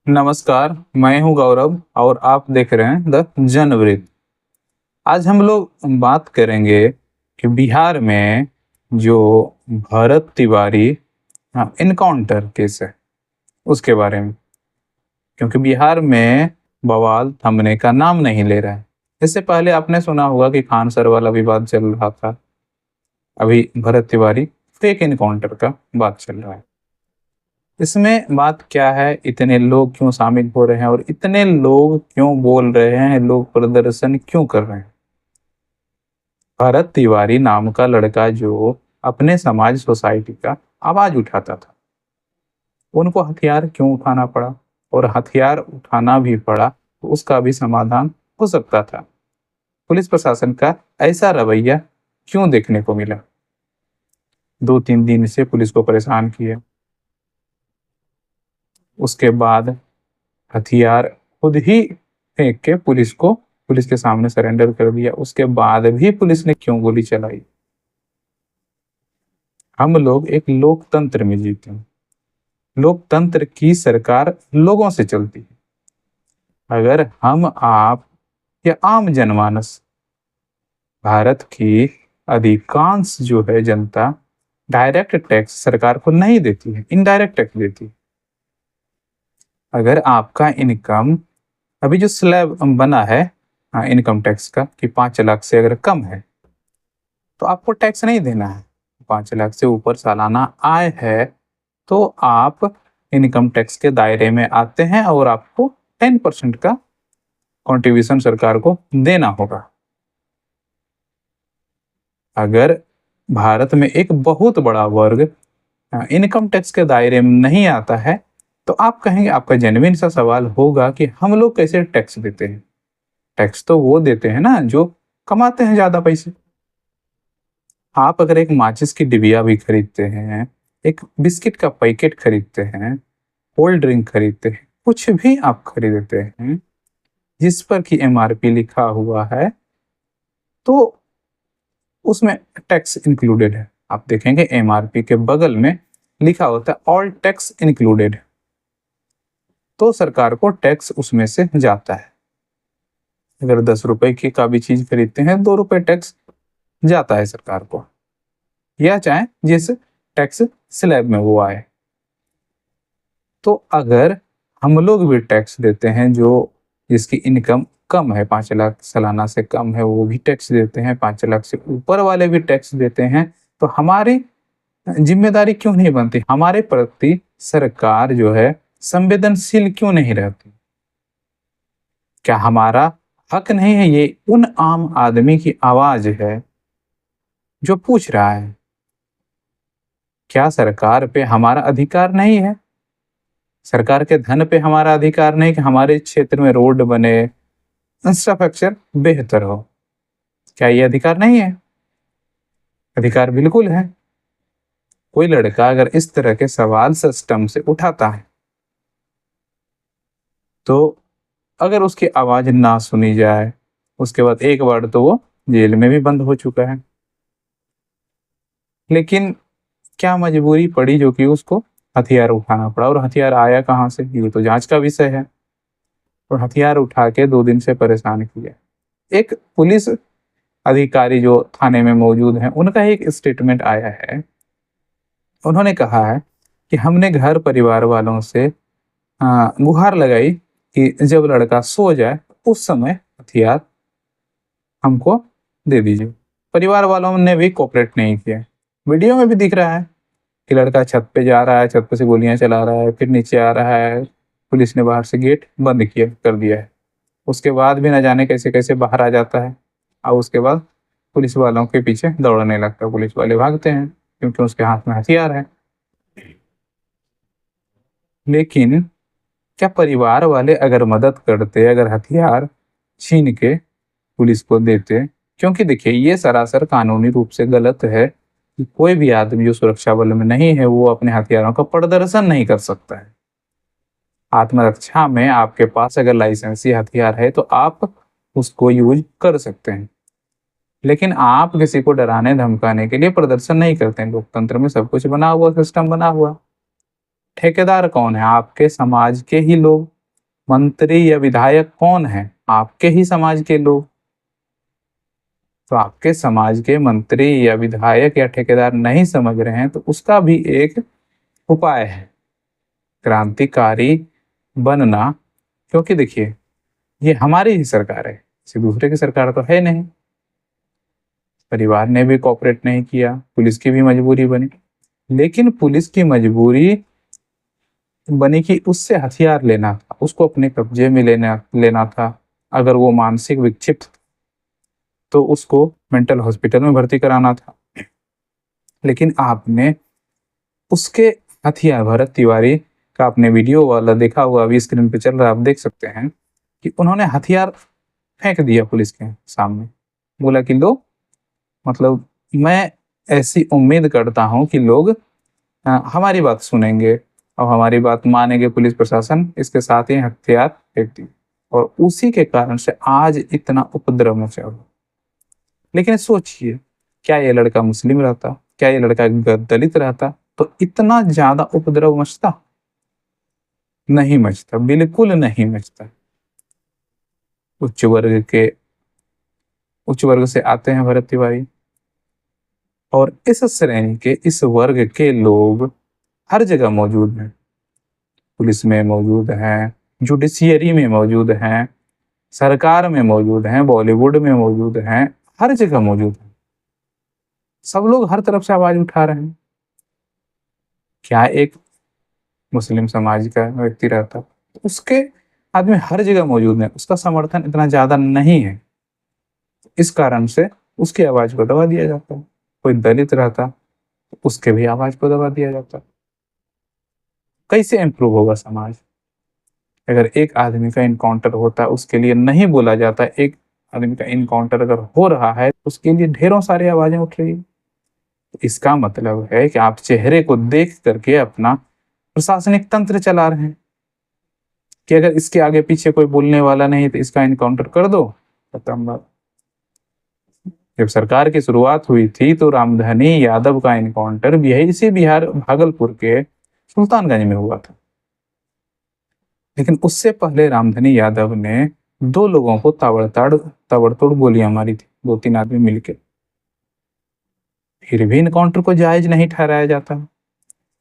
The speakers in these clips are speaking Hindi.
नमस्कार, मैं हूं गौरव और आप देख रहे हैं द जनवृत्त। आज हम लोग बात करेंगे कि बिहार में जो भरत तिवारी इनकाउंटर केस है उसके बारे में, क्योंकि बिहार में बवाल थमने का नाम नहीं ले रहा है। इससे पहले आपने सुना होगा कि खान सर वाला विवाद चल रहा था, अभी भरत तिवारी फेक इनकाउंटर का बात चल रहा है। इसमें बात क्या है, इतने लोग क्यों शामिल हो रहे हैं और इतने लोग क्यों बोल रहे हैं, लोग प्रदर्शन क्यों कर रहे हैं। भरत तिवारी नाम का लड़का जो अपने समाज सोसाइटी का आवाज उठाता था, उनको हथियार क्यों उठाना पड़ा, और हथियार उठाना भी पड़ा तो उसका भी समाधान हो सकता था। पुलिस प्रशासन का ऐसा रवैया क्यों देखने को मिला। 2-3 दिन से पुलिस को परेशान किया, उसके बाद हथियार खुद ही फेंक के पुलिस के सामने सरेंडर कर दिया। उसके बाद भी पुलिस ने क्यों गोली चलाई। हम लोग एक लोकतंत्र में जीते हैं, लोकतंत्र की सरकार लोगों से चलती है। अगर हम आप या आम जनमानस, भारत की अधिकांश जो है जनता डायरेक्ट टैक्स सरकार को नहीं देती है, इनडायरेक्ट टैक्स देती है। अगर आपका इनकम, अभी जो स्लैब बना है इनकम टैक्स का कि 5 लाख से अगर कम है तो आपको टैक्स नहीं देना है। 5 लाख से ऊपर सालाना आय है तो आप इनकम टैक्स के दायरे में आते हैं और आपको 10% का कंट्रीब्यूशन सरकार को देना होगा। अगर भारत में एक बहुत बड़ा वर्ग इनकम टैक्स के दायरे में नहीं आता है तो आप कहेंगे, आपका जेन्युइन सा सवाल होगा कि हम लोग कैसे टैक्स देते हैं। टैक्स तो वो देते हैं ना जो कमाते हैं ज्यादा पैसे। आप अगर एक माचिस की डिबिया भी खरीदते हैं, एक बिस्किट का पैकेट खरीदते हैं, कोल्ड ड्रिंक खरीदते हैं, कुछ भी आप खरीदते हैं जिस पर कि एमआरपी लिखा हुआ है तो उसमें टैक्स इंक्लूडेड है। आप देखेंगे एमआरपी के बगल में लिखा होता है ऑल टैक्स इंक्लूडेड, तो सरकार को टैक्स उसमें से जाता है। अगर 10 रुपए की का भी चीज खरीदते हैं, 2 रुपए टैक्स जाता है सरकार को, या चाहे जिस टैक्स स्लैब में वो आए। तो अगर हम लोग भी टैक्स देते हैं, जो जिसकी इनकम कम है, 5 लाख सालाना से कम है, वो भी टैक्स देते हैं, 5 लाख से ऊपर वाले भी टैक्स देते हैं, तो हमारी जिम्मेदारी क्यों नहीं बनती, हमारे प्रति सरकार जो है संवेदनशील क्यों नहीं रहती। क्या हमारा हक नहीं है। ये उन आम आदमी की आवाज है जो पूछ रहा है, क्या सरकार पे हमारा अधिकार नहीं है, सरकार के धन पे हमारा अधिकार नहीं कि हमारे क्षेत्र में रोड बने, इंफ्रास्ट्रक्चर बेहतर हो। क्या ये अधिकार नहीं है? अधिकार बिल्कुल है। कोई लड़का अगर इस तरह के सवाल सिस्टम से उठाता है तो अगर उसकी आवाज ना सुनी जाए, उसके बाद एक बार तो वो जेल में भी बंद हो चुका है। लेकिन क्या मजबूरी पड़ी जो कि उसको हथियार उठाना पड़ा, और हथियार आया कहाँ से, ये तो जांच का विषय है। और हथियार उठा के 2 दिन से परेशान किया। एक पुलिस अधिकारी जो थाने में मौजूद हैं, उनका एक स्टेटमेंट आया है। उन्होंने कहा है कि हमने घर परिवार वालों से गुहार लगाई कि जब लड़का सो जाए उस समय हथियार हमको दे दीजिए। परिवार वालों ने भी कोऑपरेट नहीं किया। वीडियो में भी दिख रहा है कि लड़का छत पे जा रहा है, छत पे से गोलियां चला रहा है, फिर नीचे आ रहा है, पुलिस ने बाहर से गेट बंद किया कर दिया है। उसके बाद भी न जाने कैसे कैसे बाहर आ जाता है, और उसके बाद पुलिस वालों के पीछे दौड़ने लगता है। पुलिस वाले भागते हैं क्योंकि उसके हाथ में हथियार है। लेकिन क्या परिवार वाले अगर मदद करते, अगर हथियार छीन के पुलिस को देते, क्योंकि देखिए ये सरासर कानूनी रूप से गलत है कि कोई भी आदमी जो सुरक्षा बल में नहीं है वो अपने हथियारों का प्रदर्शन नहीं कर सकता है। आत्मरक्षा में आपके पास अगर लाइसेंसी हथियार है तो आप उसको यूज कर सकते हैं, लेकिन आप किसी को डराने धमकाने के लिए प्रदर्शन नहीं करते हैं। लोकतंत्र में सब कुछ बना हुआ, सिस्टम बना हुआ। ठेकेदार कौन है? आपके समाज के ही लोग। मंत्री या विधायक कौन है? आपके ही समाज के लोग। तो आपके समाज के मंत्री या विधायक या ठेकेदार नहीं समझ रहे हैं तो उसका भी एक उपाय है, क्रांतिकारी बनना। क्योंकि देखिए, ये हमारी ही सरकार है, किसी दूसरे की सरकार तो है नहीं। परिवार ने भी कोऑपरेट नहीं किया, पुलिस की भी मजबूरी बनी। लेकिन पुलिस की मजबूरी बनी कि उससे हथियार लेना था, उसको अपने कब्जे में लेना था। अगर वो मानसिक विक्षिप्त तो उसको मेंटल हॉस्पिटल में भर्ती कराना था। लेकिन आपने उसके हथियार, भरत तिवारी का आपने वीडियो वाला देखा हुआ, अभी स्क्रीन पे चल रहा है, आप देख सकते हैं कि उन्होंने हथियार फेंक दिया पुलिस के सामने। बोला कि लो, मतलब मैं ऐसी उम्मीद करता हूं कि लोग हमारी बात सुनेंगे और हमारी बात मानेंगे, पुलिस प्रशासन। इसके साथ ही हथियार फेंक दी और उसी के कारण से आज इतना उपद्रव मचा हुआ। लेकिन सोचिए, क्या ये लड़का मुस्लिम रहता, क्या ये लड़का दलित रहता तो इतना ज्यादा उपद्रव मचता? नहीं मचता, बिल्कुल नहीं मचता। उच्च वर्ग के उच्च वर्ग से आते हैं भरत तिवारी, और इस श्रेणी के, इस वर्ग के लोग हर जगह मौजूद हैं। पुलिस में मौजूद हैं, जुडिशियरी में मौजूद हैं, सरकार में मौजूद हैं, बॉलीवुड में मौजूद हैं, हर जगह मौजूद हैं। सब लोग हर तरफ से आवाज उठा रहे हैं। क्या एक मुस्लिम समाज का व्यक्ति रहता तो उसके आदमी हर जगह मौजूद है, उसका समर्थन इतना ज्यादा नहीं है, इस कारण से उसकी आवाज को दबा दिया जाता है। कोई दलित रहता तो उसके भी आवाज को दबा दिया जाता। कैसे इम्प्रूव होगा समाज? अगर एक आदमी का इनकाउंटर होता है, उसके लिए नहीं बोला जाता, एक आदमी का इनकाउंटर अगर हो रहा है उसके लिए ढेरों सारी आवाजें उठ रही है। इसका मतलब है कि आप चेहरे को देख करके अपना प्रशासनिक तंत्र चला रहे हैं कि अगर इसके आगे पीछे कोई बोलने वाला नहीं तो इसका इनकाउंटर कर दो, खत्म बात। जब सरकार की शुरुआत हुई थी तो रामधनी यादव का इनकाउंटर भी इसी बिहार भागलपुर के सुल्तानगंज में हुआ था। लेकिन उससे पहले रामधनी यादव ने 2 लोगों को ताबड़तोड़ गोलियां मारी थी, 2-3 आदमी मिलकर। फिर भी इनकाउंटर को जायज नहीं ठहराया जाता।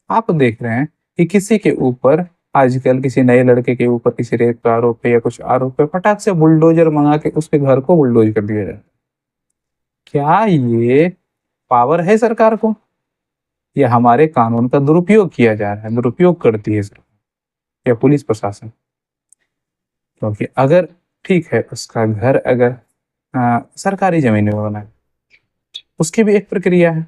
आप देख रहे हैं कि किसी के ऊपर, आजकल किसी नए लड़के के ऊपर किसी रेप का आरोप है या कुछ आरोप है, फटाक से बुलडोजर मंगा के उसके घर को बुलडोज कर दिया जाए। क्या ये पावर है सरकार को, या हमारे कानून का दुरुपयोग किया जा रहा है? दुरुपयोग करती है सरकार या पुलिस प्रशासन। क्योंकि अगर ठीक है, उसका घर अगर सरकारी जमीन में बना है, उसकी भी एक प्रक्रिया है।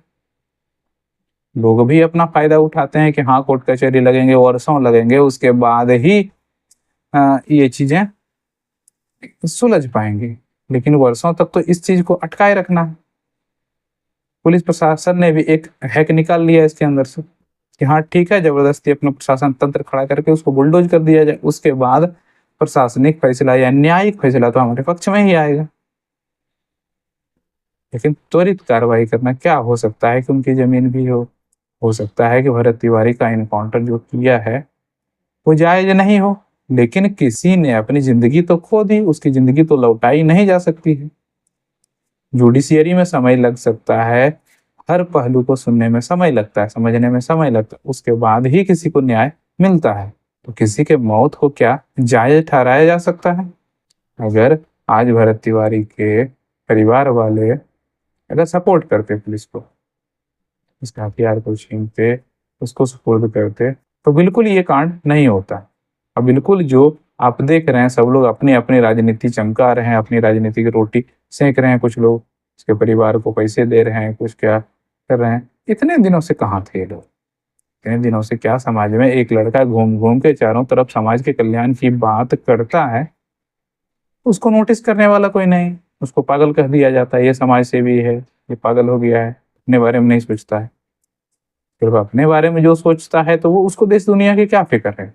लोग भी अपना फायदा उठाते हैं कि हाँ कोर्ट कचहरी लगेंगे, वर्षों लगेंगे, उसके बाद ही ये चीजें सुलझ पाएंगी। लेकिन वर्षों तक तो इस चीज को अटकाए रखना है। पुलिस प्रशासन ने भी एक हैक निकाल लिया इसके अंदर से कि हाँ ठीक है, जबरदस्ती अपना प्रशासन तंत्र खड़ा करके उसको बुलडोज कर दिया जाए, उसके बाद प्रशासनिक फैसला या न्यायिक फैसला तो हमारे पक्ष में ही आएगा। लेकिन त्वरित कार्रवाई करना, क्या हो सकता है कि उनकी जमीन भी हो सकता है कि भरत तिवारी का इनकाउंटर जो किया है वो जायज नहीं हो, लेकिन किसी ने अपनी जिंदगी तो खो दी, उसकी जिंदगी तो लौटाई नहीं जा सकती है। जुडिशियरी में समय लग सकता है, हर पहलू को सुनने में समय लगता है, समझने में समय लगता है, उसके बाद ही किसी को न्याय मिलता है। तो किसी के मौत को क्या जायज ठहराया जा सकता है? अगर आज भरत तिवारी के परिवार वाले अगर सपोर्ट करते पुलिस को, उसके हथियार को छीनते, उसको सुपुर्द करते, तो बिल्कुल ये कांड नहीं होता। अब बिल्कुल जो आप देख रहे हैं, सब लोग अपनी अपनी राजनीति चमका रहे हैं, अपनी राजनीति की रोटी सेक रहे हैं। कुछ लोग उसके परिवार को पैसे दे रहे हैं, कुछ क्या कर रहे हैं। इतने दिनों से कहाँ थे लोग? इतने दिनों से क्या समाज में एक लड़का घूम घूम के चारों तरफ समाज के कल्याण की बात करता है, उसको नोटिस करने वाला कोई नहीं, उसको पागल कह दिया जाता है, ये समाज सेवी है, ये पागल हो गया है, अपने बारे में नहीं सोचता है। सिर्फ अपने बारे में जो सोचता है तो वो उसको देश दुनिया की क्या फिक्र है?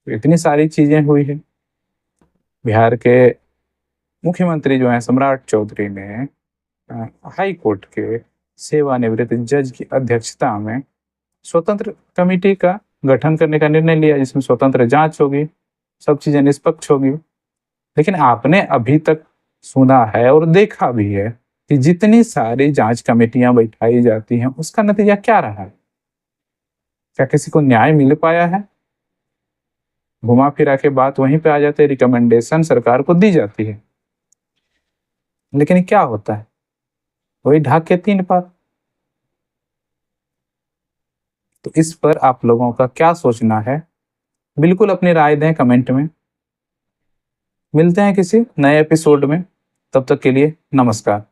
तो इतनी सारी चीजें हुई है। बिहार के मुख्यमंत्री जो हैं सम्राट चौधरी ने हाई कोर्ट के सेवानिवृत्त जज की अध्यक्षता में स्वतंत्र कमेटी का गठन करने का निर्णय लिया जिसमें स्वतंत्र जांच होगी, सब चीजें निष्पक्ष होगी। लेकिन आपने अभी तक सुना है और देखा भी है कि जितनी सारी जांच कमेटियां बैठाई जाती हैं उसका नतीजा क्या रहा है? क्या किसी को न्याय मिल पाया है? घुमा फिरा के बात वहीं पे आ जाते है, रिकमेंडेशन सरकार को दी जाती है, लेकिन क्या होता है? वही ढाक के 3 पात। तो इस पर आप लोगों का क्या सोचना है? बिल्कुल अपनी राय दें कमेंट में। मिलते हैं किसी नए एपिसोड में, तब तक के लिए नमस्कार।